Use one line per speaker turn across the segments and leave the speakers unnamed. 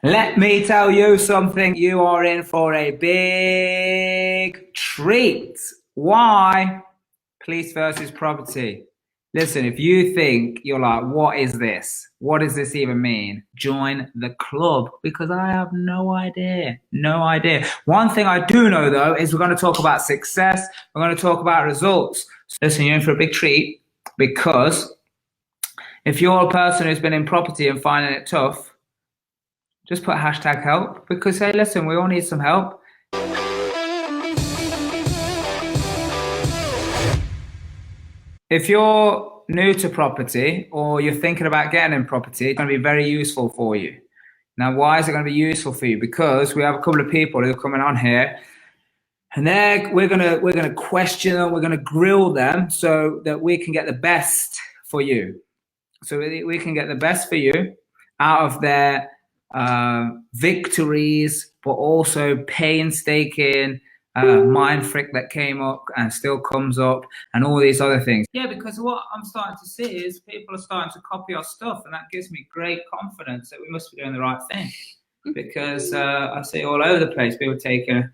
Let me tell you something. You are in for a big treat. Why? Police versus property. Listen, if you think you're like, what is this? What does this even mean? Join the club because I have no idea. No idea. One thing I do know though is we're going to talk about success. We're going to talk about results. So listen, you're in for a big treat because if you're a person who's been in property and finding it tough, just put hashtag help because hey, listen, we all need some help. If you're new to property or you're thinking about getting in property, it's going to be very useful for you. Now, why is it going to be useful for you? Because we have a couple of people who are coming on here and we're gonna question them, we're gonna grill them so that we can get the best for you. So we can get the best for you out of their victories, but also painstaking mind frick that came up and still comes up, and all these other things. Yeah, because what I'm starting to see is people are starting to copy our stuff, and that gives me great confidence that we must be doing the right thing. Because I see all over the place people taking a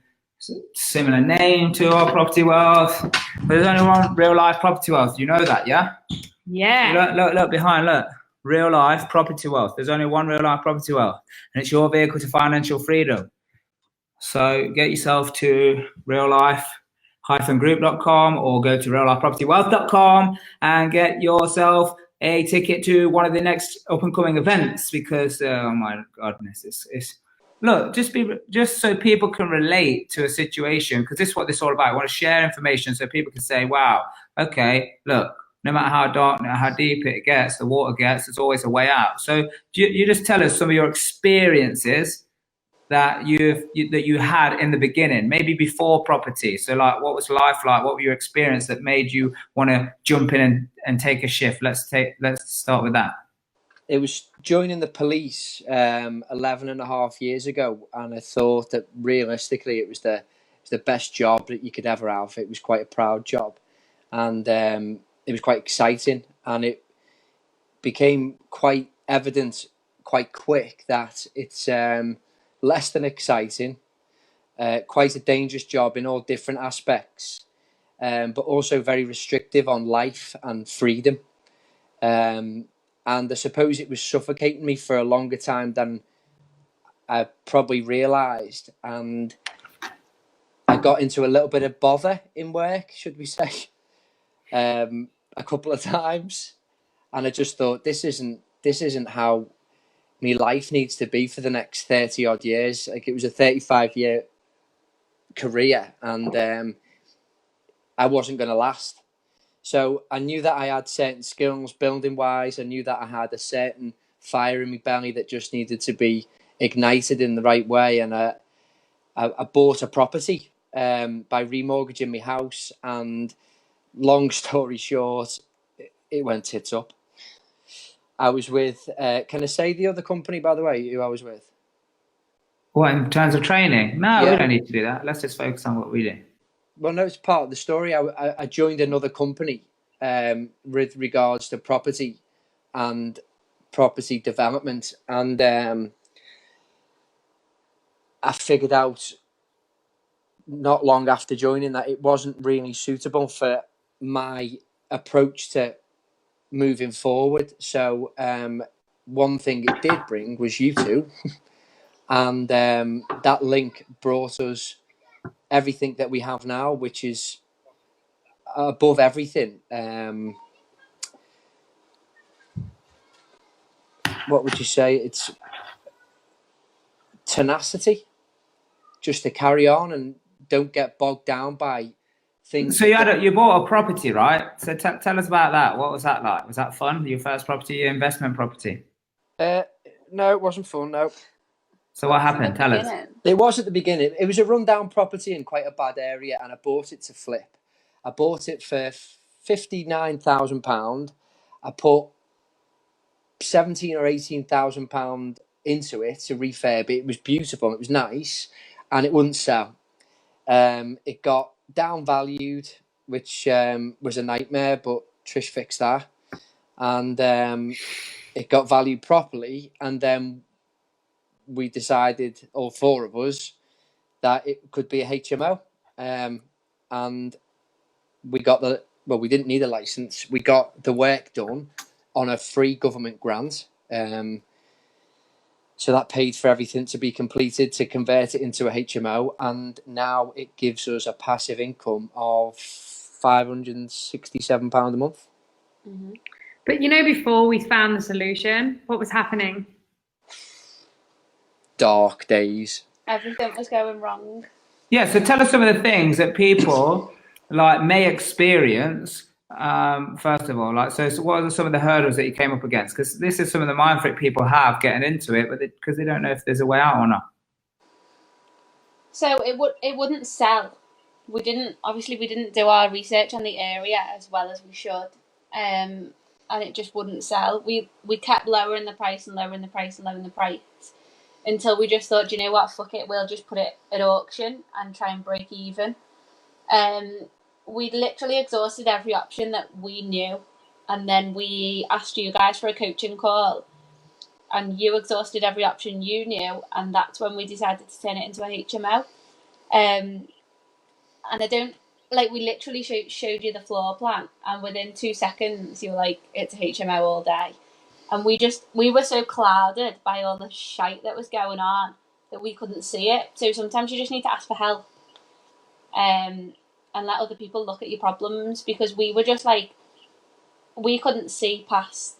similar name to our property wealth. But there's only one real life property wealth. You know that, yeah?
Yeah.
Look behind, look. Real life property wealth. There's only one real life property wealth, and it's your vehicle to financial freedom. So get yourself to reallife-group.com or go to reallifepropertywealth.com and get yourself a ticket to one of the next up and coming events because oh my goodness, it's look, just so people can relate to a situation because this is what this is all about. I want to share information so people can say, wow, okay, look, no matter how dark, no matter how deep it gets, the water gets, there's always a way out. So you just tell us some of your experiences that you had in the beginning, maybe before property. So like, what was life like? What were your experience that made you want to jump in and take a shift? Let's start with that.
It was joining the police 11 and a half years ago, and I thought that realistically it was the best job that you could ever have. It was quite a proud job, and it was quite exciting, and it became quite evident quite quick that it's less than exciting, quite a dangerous job in all different aspects, but also very restrictive on life and freedom. And I suppose it was suffocating me for a longer time than I probably realised. And I got into a little bit of bother in work, should we say, a couple of times. And I just thought, this isn't how my life needs to be for the next 30 odd years. Like, it was a 35-year career, and I wasn't going to last. So I knew that I had certain skills building wise. I knew that I had a certain fire in my belly that just needed to be ignited in the right way. And I bought a property by remortgaging my house. And long story short, it went tits up. I was with, can I say the other company, by the way, who I was with?
What, in terms of training? No, we
Yeah.
don't need to do that. Let's just focus on what we do.
Well, no, it's part of the story. I joined another company with regards to property and property development, and I figured out not long after joining that it wasn't really suitable for my approach to moving forward. So one thing it did bring was you two, and that link brought us everything that we have now, which is above everything. What would you say? It's tenacity, just to carry on and don't get bogged down by things.
So you bought a property, right? So tell us about that. What was that like? Was that fun? Your first property, your investment property?
No, it wasn't fun. No.
So what happened? Tell us.
It was at the beginning. It was a rundown property in quite a bad area, and I bought it to flip. I bought it for £59,000. I put 17 or £18,000 into it to refurb it. It was beautiful. It was nice, and it wouldn't sell. It got downvalued, which was a nightmare, but Trish fixed that, and it got valued properly. And then we decided, all four of us, that it could be a HMO. And we got we didn't need a license. We got the work done on a free government grant. So that paid for everything to be completed to convert it into a HMO. And now it gives us a passive income of £567 a month.
Mm-hmm. But before we found the solution, what was happening?
Dark days.
Everything was going wrong.
Yeah, so tell us some of the things that people may experience. First of all, so what are some of the hurdles that you came up against? Because this is some of the mind freak people have getting into it, but because they don't know if there's a way out or not.
So it wouldn't sell. We didn't do our research on the area as well as we should, and it just wouldn't sell. We kept lowering the price and lowering the price and lowering the price until we just thought, you know what, fuck it, we'll just put it at auction and try and break even. We literally exhausted every option that we knew, and then we asked you guys for a coaching call, and you exhausted every option you knew, and that's when we decided to turn it into a HMO. And I don't, we literally showed you the floor plan, and within 2 seconds you were like, it's a HMO all day. And we were so clouded by all the shite that was going on that we couldn't see it. So sometimes you just need to ask for help. And let other people look at your problems, because we were just we couldn't see past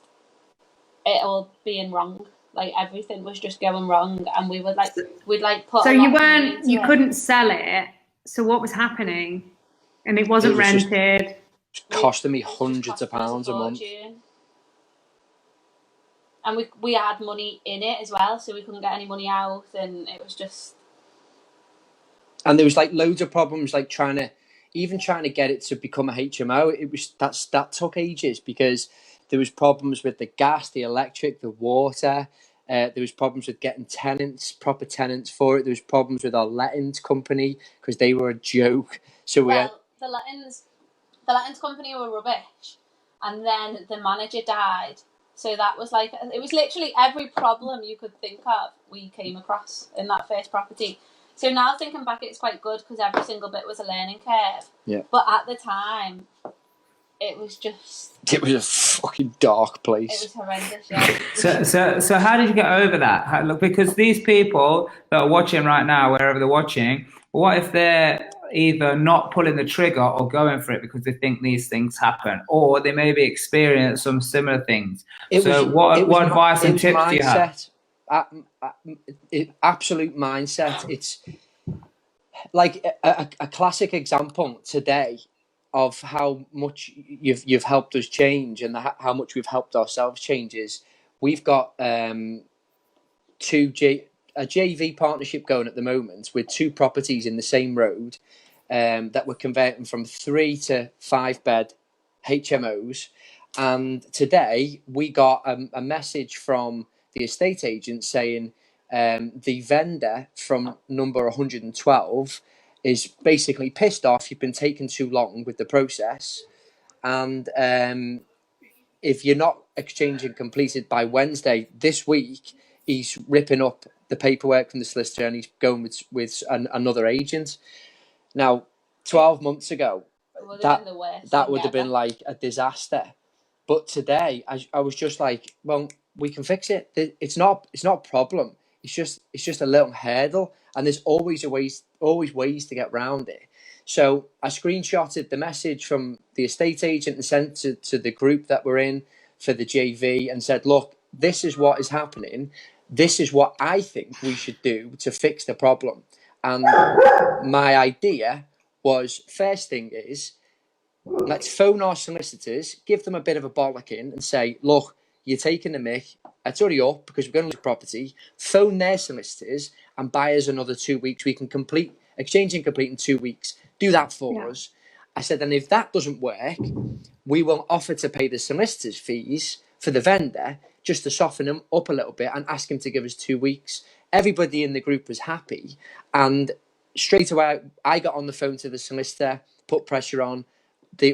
it all being wrong. Everything was just going wrong, and we would we'd put.
So you couldn't sell it. So what was happening? And it wasn't rented.
Costing me hundreds of pounds a month.
And we had money in it as well, so we couldn't get any money out, and it was just.
And there was loads of problems, trying to get it to become a HMO. That took ages, because there was problems with the gas, the electric, the water. There was problems with getting proper tenants for it. There was problems with our lettings company, because they were a joke. So
the lettings company were rubbish, and then the manager died. So that was it was literally every problem you could think of we came across in that first property. So now thinking back, it's quite good, because every single bit was a learning curve.
Yeah.
But at the time, it was just.
It was a fucking dark place.
It was horrendous. Yeah.
So how did you get over that? Because these people that are watching right now, wherever they're watching, what if they're either not pulling the trigger or going for it because they think these things happen, or they maybe experience some similar things? What advice and tips do you have?
Absolute mindset. It's a classic example today of how much you've helped us change, and how much we've helped ourselves change. Is we've got a JV partnership going at the moment with 2 properties in the same road, that we're converting from 3 to 5 bed HMOs. And today we got a message from the estate agent saying the vendor from number 112 is basically pissed off. You've been taking too long with the process, and if you're not exchanging completed by Wednesday this week, he's ripping up the paperwork from the solicitor, and he's going with another agent. Now, 12 months ago, that would have been a disaster. But today, I was just well, we can fix it. It's not a problem. It's just a little hurdle, and there's always ways to get around it. So I screenshotted the message from the estate agent and sent to the group that we're in for the JV, and said, look, this is what is happening. This is what I think we should do to fix the problem. And my idea was, first thing is, let's phone our solicitors, give them a bit of a bollocking, and say, look, you're taking the mick. It's already up because we're going to lose property. Phone their solicitors and buy us another 2 weeks. We can exchange and complete in 2 weeks. Do that for us. I said, and if that doesn't work, we will offer to pay the solicitor's fees for the vendor, just to soften him up a little bit, and ask him to give us 2 weeks. Everybody in the group was happy, and straight away I got on the phone to the solicitor, put pressure on.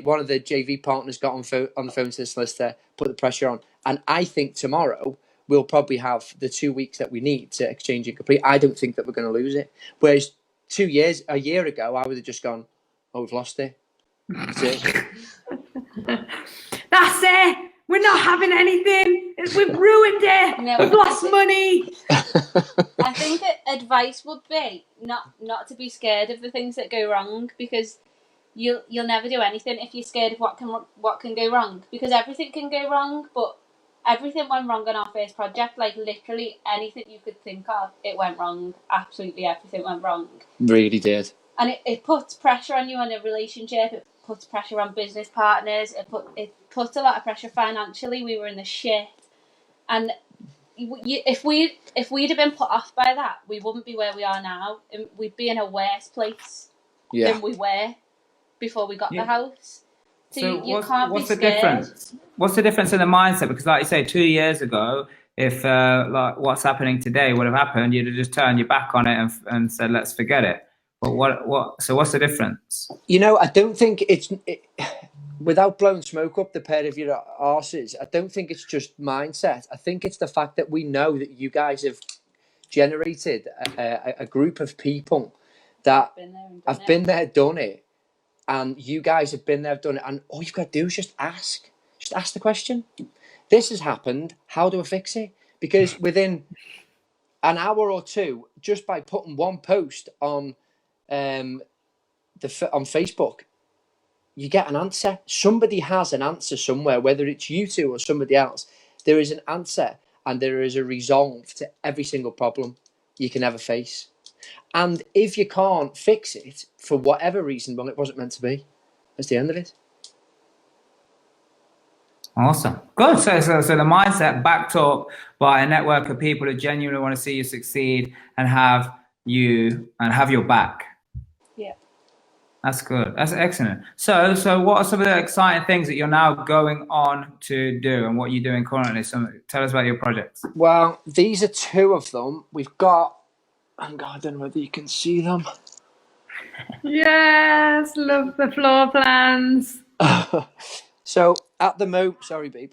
One of the JV partners got on the phone to the solicitor, put the pressure on, and I think tomorrow we'll probably have the 2 weeks that we need to exchange and complete. I don't think that we're going to lose it. Whereas a year ago, I would have just gone, "Oh, we've lost it." That's it.
That's it. We're not having anything. We've ruined it.
No.
We've lost money.
I think that advice would be not to be scared of the things that go wrong, because you'll never do anything if you're scared of what can go wrong, because everything can go wrong. But everything went wrong on our first project. Like literally anything you could think of, it went wrong. Absolutely everything went wrong.
Really did.
And it puts pressure on you in a relationship. It puts pressure on business partners. It puts a lot of pressure financially. We were in the shit, and if we'd have been put off by that, we wouldn't be where we are now. And we'd be in a worse place than we were before we got the house. So you can't be scared.
Difference? What's the difference in the mindset? Because, like you say, 2 years ago, if like what's happening today would have happened, you'd have just turned your back on it and said, "Let's forget it." But so what's the difference?
You know, I don't think without blowing smoke up the pair of your arses, I don't think it's just mindset. I think it's the fact that we know that you guys have generated a group of people that have been there, done it, and you guys have been there, done it, and all you've got to do is just ask the question. This has happened. How do I fix it? Because within an hour or two, just by putting one post on on Facebook, you get an answer. Somebody has an answer somewhere, whether it's you two or somebody else. There is an answer, and there is a resolve to every single problem you can ever face. And if you can't fix it for whatever reason, well, it wasn't meant to be. That's the end of it.
Awesome. Good. So the mindset backed up by a network of people who genuinely want to see you succeed and have your back.
Yeah.
That's good. That's excellent. So what are some of the exciting things that you're now going on to do, and what you're doing currently? So tell us about your projects.
Well, these are two of them. We've got, I don't know whether you can see them.
Yes, love the floor plans.
So at the moment, sorry, babe.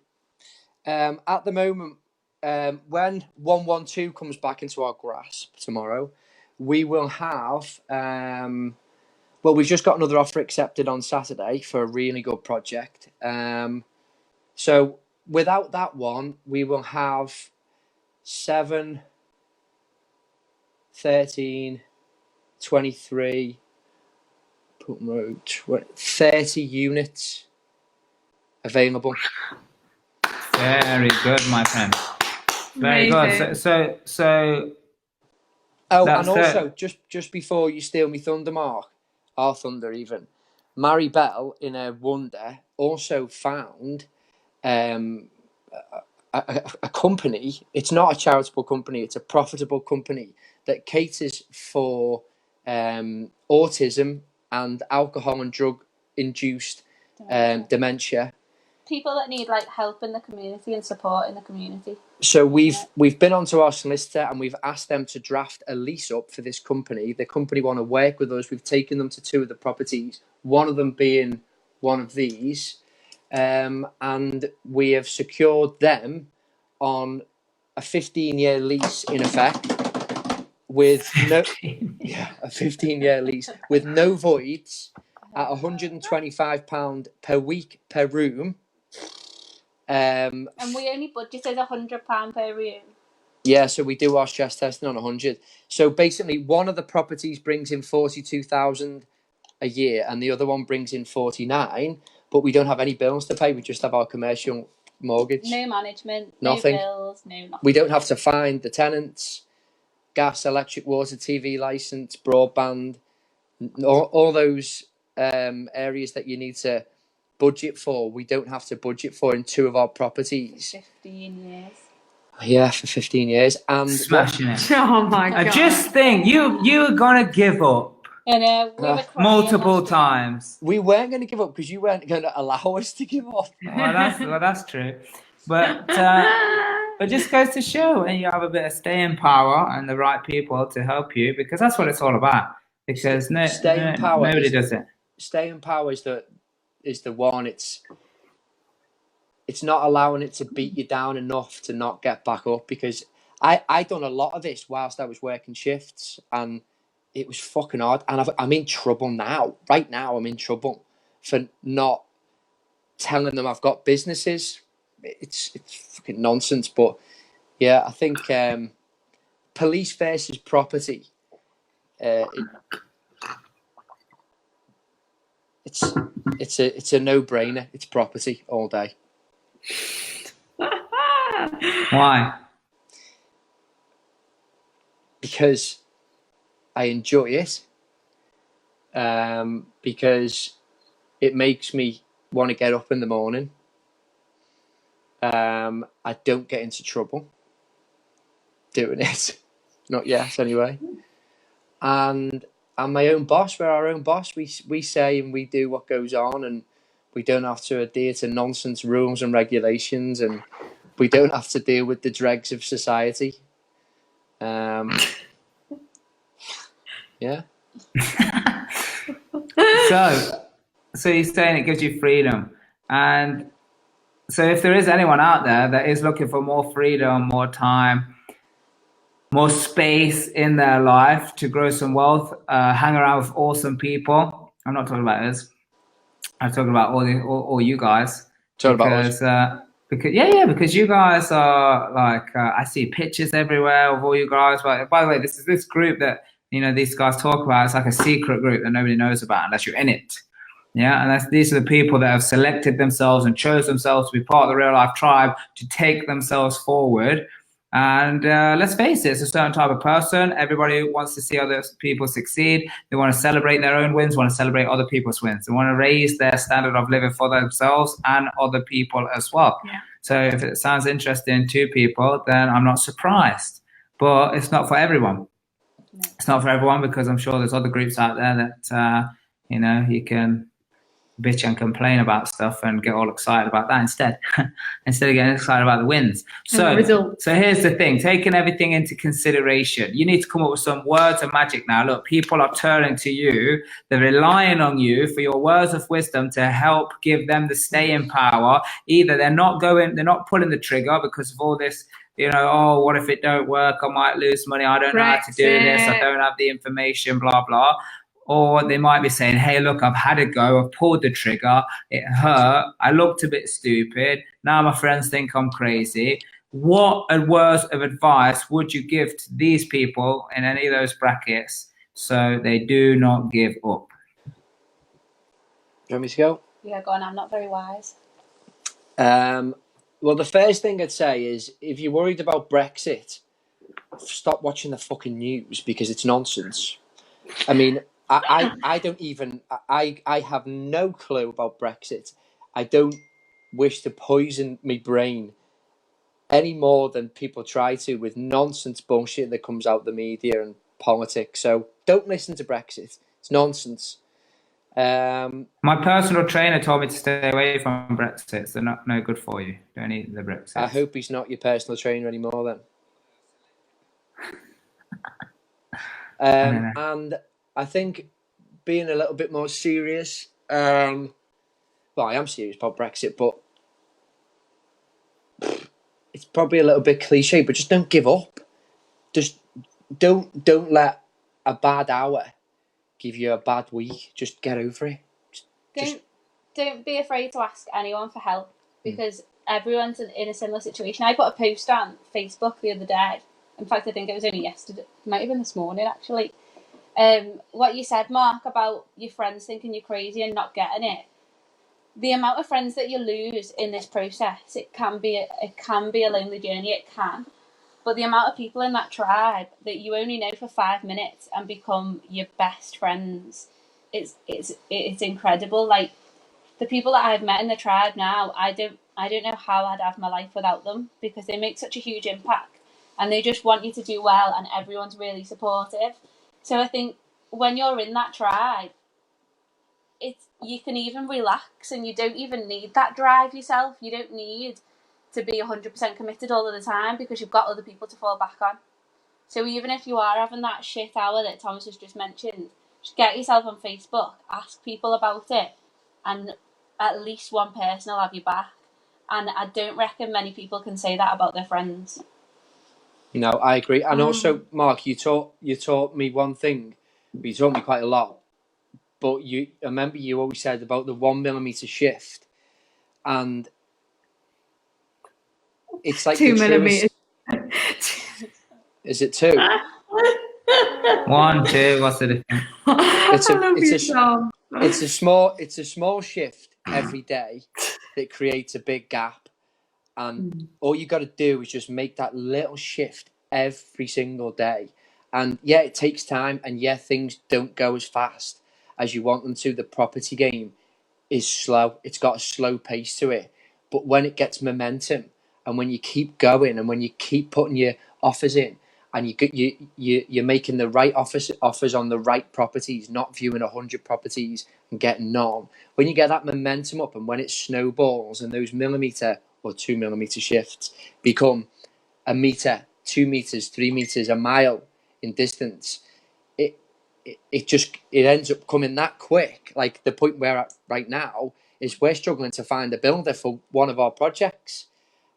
At the moment, when 112 comes back into our grasp tomorrow, we will have. Well, we've just got another offer accepted on Saturday for a really good project. So without that one, we will have 7, 13, 23, 30 units available.
Very good, my friend. Very good. So.
Oh, and also, just before you steal me thunder, Mark, our thunder even, Mary Bell in her wonder also found a company. It's not a charitable company. It's a profitable company that caters for autism and alcohol and drug induced dementia.
People that need like help in the community and support in the community.
So we've been onto our solicitor and we've asked them to draft a lease up for this company. The company want to work with us. We've taken them to 2 of the properties, one of them being one of these, and we have secured them on a 15-year lease in effect with no a 15-year lease with no voids at £125 per week per room. And
we only budgeted £100 per room.
Yeah, so we do our stress testing on 100. So basically, one of the properties brings in 42,000 a year, and the other one brings in 49. But we don't have any bills to pay. We just have our commercial mortgage.
No management.
Nothing.
No bills. No nothing.
We don't have to find the tenants. Gas, electric, water, TV license, broadband, all those areas that you need to budget for, we don't have to budget for in 2 of our properties.
15 years.
Yeah, for 15 years. And
smashing it.
Oh my God.
I just think you're going to give up.
And we were
multiple times.
We weren't going to give up because you weren't going to allow us to give up.
Well, that's true. But it just goes to show, and you have a bit of staying power and the right people to help you, because that's what it's all about. Because nobody does it.
Staying power is the one. it's not allowing it to beat you down enough to not get back up, because I done a lot of this whilst I was working shifts, and it was fucking hard. And I'm in trouble now. Right now, I'm in trouble for not telling them I've got businesses. It's fucking nonsense. But yeah, I think police versus property. It's a no-brainer. It's property all day.
Why?
Because I enjoy it. Because it makes me want to get up in the morning. I don't get into trouble doing it. Not yet, anyway. And I'm my own boss. We're our own boss. We say and we do what goes on, and we don't have to adhere to nonsense rules and regulations, and we don't have to deal with the dregs of society. Yeah.
So you're saying it gives you freedom, and so if there is anyone out there that is looking for more freedom, more time, more space in their life to grow some wealth, hang around with awesome people. I'm not talking about us. I'm talking about all you guys.
Talking about us.
Because you guys are like, I see pictures everywhere of all you guys. But by the way, this group that these guys talk about. It's like a secret group that nobody knows about unless you're in it. Yeah, and these are the people that have selected themselves and chose themselves to be part of the Real Life Tribe to take themselves forward. And let's face it, it's a certain type of person. Everybody wants to see other people succeed. They want to celebrate their own wins, want to celebrate other people's wins. They want to raise their standard of living for themselves and other people as well.
Yeah.
So if it sounds interesting to people, then I'm not surprised. But it's not for everyone. It's not for everyone, because I'm sure there's other groups out there that, you can bitch and complain about stuff and get all excited about that instead of getting excited about the wins. So here's the thing, taking everything into consideration, you need to come up with some words of magic now. Look, people are turning to you. They're relying on you for your words of wisdom to help give them the staying power. Either they're not pulling the trigger because of all this, oh, what if it don't work? I might lose money. I don't know how to do this. I don't have the information, blah, blah. Or they might be saying, hey, look, I've had a go. I've pulled the trigger. It hurt. I looked a bit stupid. Now my friends think I'm crazy. What words of advice would you give to these people in any of those brackets so they do not give up?
Do you want me to go?
Yeah, go on. I'm not very wise.
Well, the first thing I'd say is, if you're worried about Brexit, stop watching the fucking news, because it's nonsense. I mean, I don't even, I have no clue about Brexit. I don't wish to poison my brain any more than people try to with nonsense bullshit that comes out the media and politics. So don't listen to Brexit. It's nonsense.
My personal trainer told me to stay away from Brexit. They're no good for you. Don't eat the Brexit.
I hope he's not your personal trainer anymore then. And I think being a little bit more serious, well, I am serious about Brexit, but it's probably a little bit cliche, but just don't give up. Just don't let a bad hour give you a bad week. Just get over it.
Don't be afraid to ask anyone for help, because everyone's in a similar situation. I put a post on Facebook the other day. In fact, I think it was only yesterday. It might have been this morning, actually. What you said, Mark, about your friends thinking you're crazy and not getting it. The amount of friends that you lose in this process, it can be a lonely journey. It can. But the amount of people in that tribe that you only know for 5 minutes and become your best friends, it's incredible. Like, the people that I've met in the tribe now, I don't know how I'd have my life without them, because they make such a huge impact and they just want you to do well, and everyone's really supportive. So I think when you're in that tribe, you can even relax, and you don't even need that drive yourself. You don't need to be 100% committed all of the time, because you've got other people to fall back on. So even if you are having that shit hour that Thomas has just mentioned, just get yourself on Facebook, ask people about it, and at least one person will have your back. And I don't reckon many people can say that about their friends.
No, I agree. And also, Mark, you taught me one thing. You taught me quite a lot. But I remember you always said about the 1 millimeter shift, and it's like
2
the
millimeters.
truest. Is it 2?
1, 2. What's the difference?
It's a small shift every day that creates a big gap, and all you got to do is just make that little shift every single day. And yeah, it takes time, and yeah, things don't go as fast as you want them to. The property game is slow; it's got a slow pace to it. But when it gets momentum, and when you keep going, and when you keep putting your offers in, and you're making the right offers on the right properties, not viewing 100 properties and getting none. When you get that momentum up, and when it snowballs, and those millimeter or 2 millimeter shifts become a meter, 2 meters, 3 meters, a mile in distance, it ends up coming that quick. Like the point we're at right now is we're struggling to find a builder for one of our projects,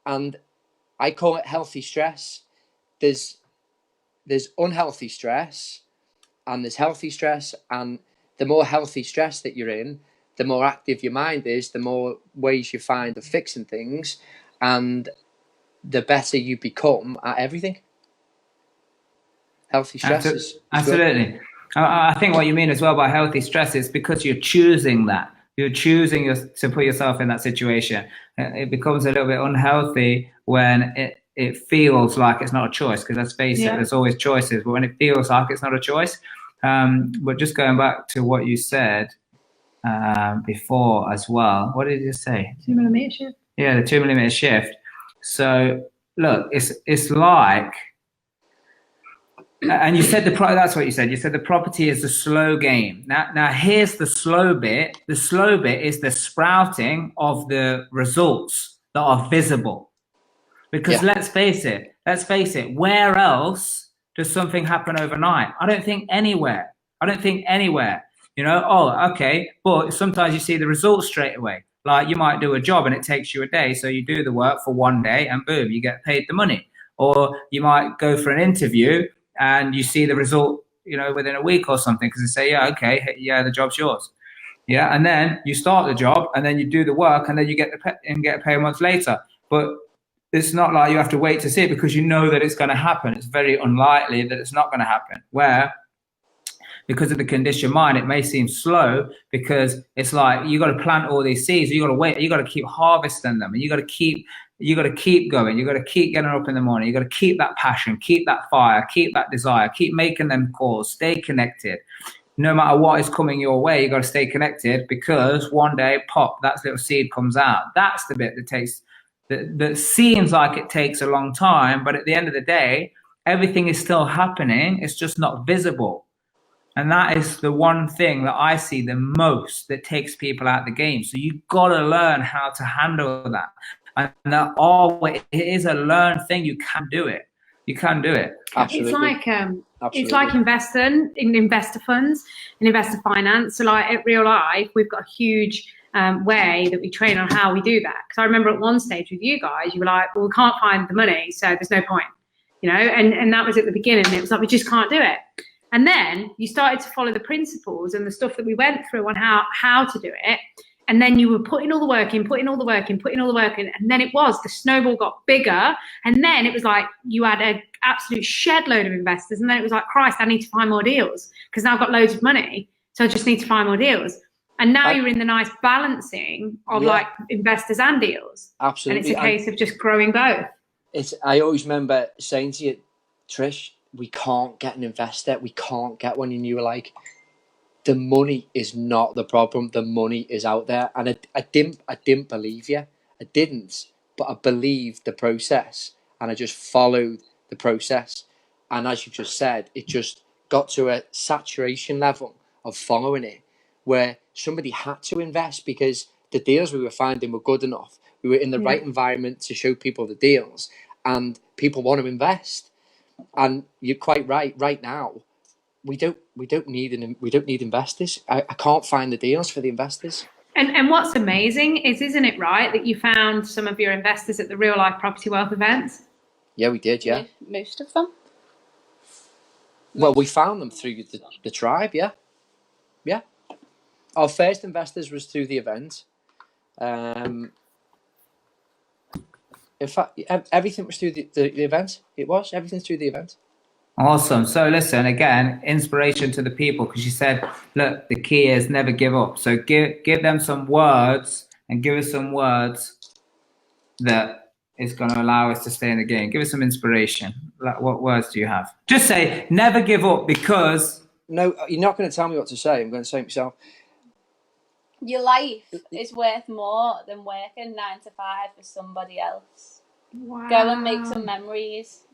and I call it healthy stress. There's unhealthy stress, and there's healthy stress, and the more healthy stress that you're in, the more active your mind is, the more ways you find of fixing things, and the better you become at everything. Healthy stress is
absolutely. I think what you mean as well by healthy stress is because you're choosing that. You're choosing to put yourself in that situation. It becomes a little bit unhealthy when it feels like it's not a choice, because let's face it, there's always choices. But when it feels like it's not a choice, but just going back to what you said before as well, what did you say?
2 millimeter shift.
Yeah, the 2 millimeter shift. So look, it's like. And you said that's what you said. You said the property is a slow game. Now here's the slow bit. The slow bit is the sprouting of the results that are visible. Because let's face it, where else does something happen overnight? I don't think anywhere. You know, okay, but sometimes you see the results straight away. Like you might do a job and it takes you a day. So you do the work for one day and boom, you get paid the money. Or you might go for an interview and you see the result, you know, within a week or something, because they say, the job's yours. Yeah, and then you start the job, and then you do the work, and then you get paid a month later. But it's not like you have to wait to see it, because you know that it's going to happen. It's very unlikely that it's not going to happen. Where, because of the conditioned mind, it may seem slow, because it's like you got to plant all these seeds, you got to wait, you got to keep harvesting them, and you got to keep going, you got to keep getting up in the morning, you got to keep that passion, keep that fire, keep that desire, keep making them calls, stay connected. No matter what is coming your way, you got to stay connected, because one day, pop, that little seed comes out. That's the bit that seems like it takes a long time, but at the end of the day, everything is still happening. It's just not visible. And that is the one thing that I see the most that takes people out of the game. So you've got to learn how to handle that. And it is a learned thing. You can do it.
Absolutely.
It's like investing in investor funds and investor finance. So like at Real Life, we've got a huge way that we train on how we do that. Because I remember at one stage with you guys, you were like, well, we can't find the money, so there's no point, you know, and that was at the beginning. It was like, we just can't do it. And then you started to follow the principles and the stuff that we went through on how to do it. And then you were putting all the work in, and then the snowball got bigger. And then it was like you had an absolute shed load of investors. And then it was like, Christ, I need to find more deals, because now I've got loads of money. So I just need to find more deals. And now you're in the nice balancing of like investors and deals.
Absolutely.
And it's a case of just growing both.
I always remember saying to you, Trish, we can't get an investor. We can't get one. And you were like, the money is not the problem. The money is out there. And I didn't believe you. I didn't, but I believed the process, and I just followed the process. And as you just said, it just got to a saturation level of following it, where somebody had to invest because the deals we were finding were good enough. We were in the right environment to show people the deals, and people want to invest. And you're quite right. Right now, we don't need investors. I can't find the deals for the investors.
And what's amazing is, isn't it right that you found some of your investors at the Real Life Property Wealth events?
Yeah, we did. Yeah.
Most of them.
Well, we found them through the tribe. Yeah. Yeah. Our first investors was through the event. In fact, everything was through the event. It was everything through the event.
Awesome. So listen, again, inspiration to the people, because you said, look, the key is never give up. So give them some words, and give us some words that is going to allow us to stay in the game. Give us some inspiration. Like, what words do you have? Just say never give up, because...
No, you're not going to tell me what to say. I'm going to say it myself.
Your life is worth more than working 9 to 5 for somebody else.
Wow.
Go and make some memories.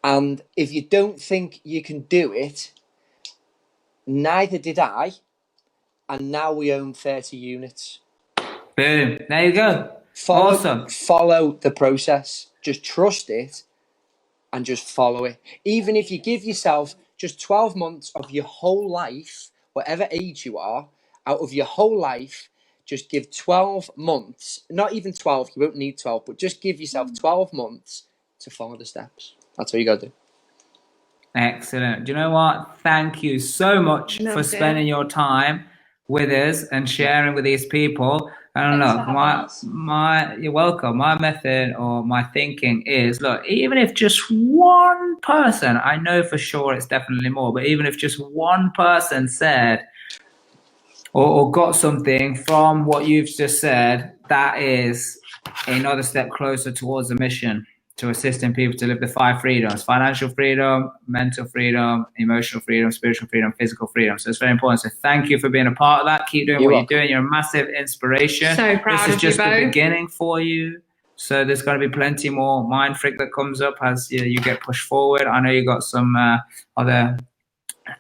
And if you don't think you can do it, neither did I. And now we own 30 units.
Boom. There you go. Awesome.
Follow the process. Just trust it and just follow it. Even if you give yourself just 12 months of your whole life, whatever age you are, out of your whole life, just give 12 months, not even 12, you won't need 12, but just give yourself 12 months to follow the steps. That's all you got to do.
Excellent. Do you know what? Thank you so much for spending your time with us and sharing with these people. And look, you're welcome. My method or my thinking is, look, even if just one person, I know for sure it's definitely more, but even if just one person said or got something from what you've just said, that is another step closer towards the mission, to assisting people to live the 5 freedoms: financial freedom, mental freedom, emotional freedom, spiritual freedom, physical freedom. So it's very important. So thank you for being a part of that. Keep doing what you're doing. You're a massive inspiration.
So proud of you both.
This is just the beginning for you. So there's going to be plenty more mind freak that comes up as you get pushed forward. I know you got some other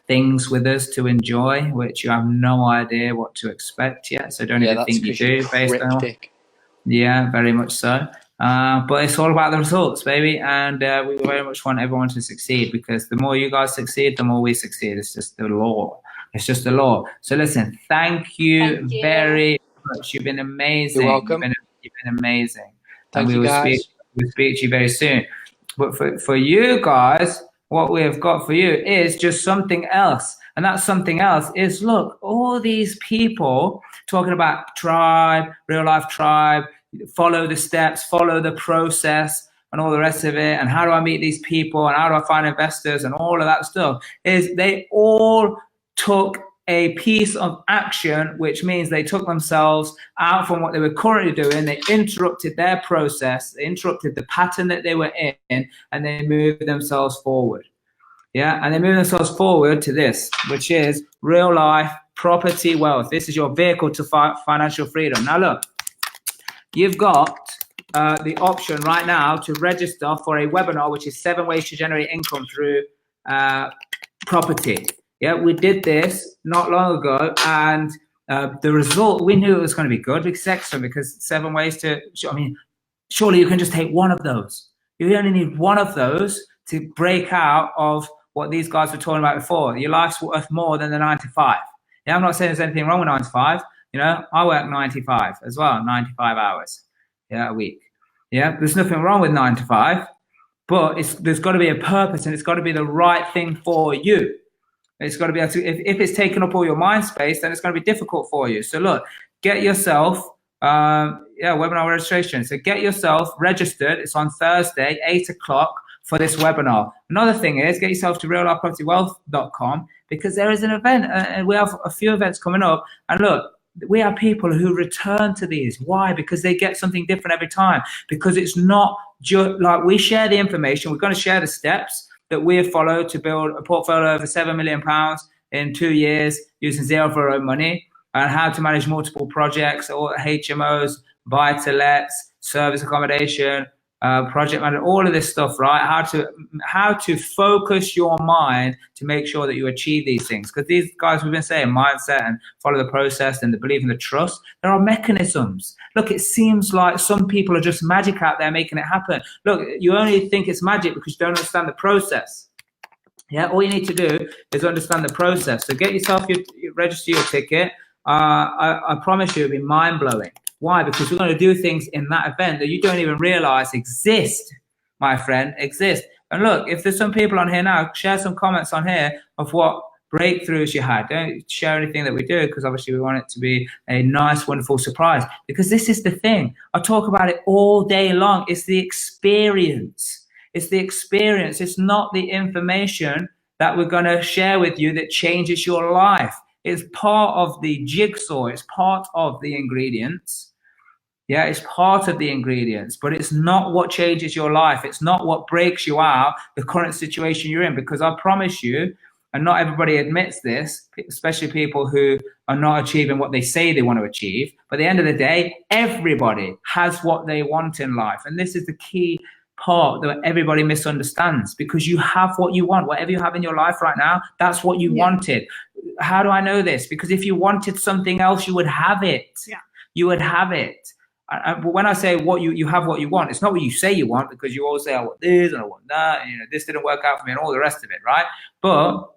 things with us to enjoy, which you have no idea what to expect yet. So don't even think you do based on. Yeah, very much so. But it's all about the results, baby. And we very much want everyone to succeed, because the more you guys succeed, the more we succeed. It's just the law. It's just the law. So listen, thank you very much. You've been amazing.
You're welcome.
You've been amazing.
Thank you, guys.
We'll speak to you very soon. But for you guys, what we have got for you is just something else. And that something else is, look, all these people talking about tribe, real life tribe, follow the steps, follow the process, and all the rest of it, and how do I meet these people, and how do I find investors, and all of that stuff, is they all took a piece of action, which means they took themselves out from what they were currently doing. They interrupted their process, they interrupted the pattern that they were in, and they moved themselves forward. Yeah, and they moved themselves forward to this, which is Real Life Property Wealth. This is your vehicle to financial freedom. Now look, you've got the option right now to register for a webinar, which is 7 ways to generate income through property. Yeah, we did this not long ago, and the result, we knew it was going to be good. It's excellent, because 7 ways to, I mean, surely you can just take one of those. You only need one of those to break out of what these guys were talking about before. Your life's worth more than the 9 to 5. Yeah, I'm not saying there's anything wrong with 9 to 5. You know, I work 95 as well, 95 hours, a week. Yeah, there's nothing wrong with 9 to 5, but there's got to be a purpose, and it's got to be the right thing for you. It's got to be able to, if it's taking up all your mind space, then it's going to be difficult for you. So look, get yourself, webinar registration. So get yourself registered. It's on Thursday, 8 o'clock for this webinar. Another thing is, get yourself to reallifepropertywealth.com, because there is an event, and we have a few events coming up. And look, we have people who return to these. Why? Because they get something different every time. Because it's not just like we share the information. We're going to share the steps that we have followed to build a portfolio of over £7 million in 2 years using zero of our own money, and how to manage multiple projects, or HMOs, buy-to-lets, service accommodation, project management, all of this stuff, right? How to focus your mind to make sure that you achieve these things. Because these guys, we've been saying mindset and follow the process and the belief and the trust. There are mechanisms. Look, it seems like some people are just magic out there making it happen. Look, you only think it's magic because you don't understand the process. Yeah, all you need to do is understand the process. So get yourself register your ticket I promise you it'll be mind-blowing. Why? Because we're going to do things in that event that you don't even realize exist, my friend, exist. And look, if there's some people on here now, share some comments on here of what breakthroughs you had. Don't share anything that we do, because obviously we want it to be a nice, wonderful surprise. Because this is the thing. I talk about it all day long. It's the experience. It's the experience. It's not the information that we're going to share with you that changes your life. It's part of the jigsaw. It's part of the ingredients. Yeah, it's part of the ingredients, but it's not what changes your life. It's not what breaks you out the current situation you're in, because I promise you, and not everybody admits this, especially people who are not achieving what they say they want to achieve. But at the end of the day, everybody has what they want in life. And this is the key part that everybody misunderstands, because you have what you want. Whatever you have in your life right now, that's what you wanted. How do I know this? Because if you wanted something else, you would have it.
Yeah.
You would have it. But when I say what you have what you want, it's not what you say you want, because you always say, I want this and I want that, and this didn't work out for me and all the rest of it, right? But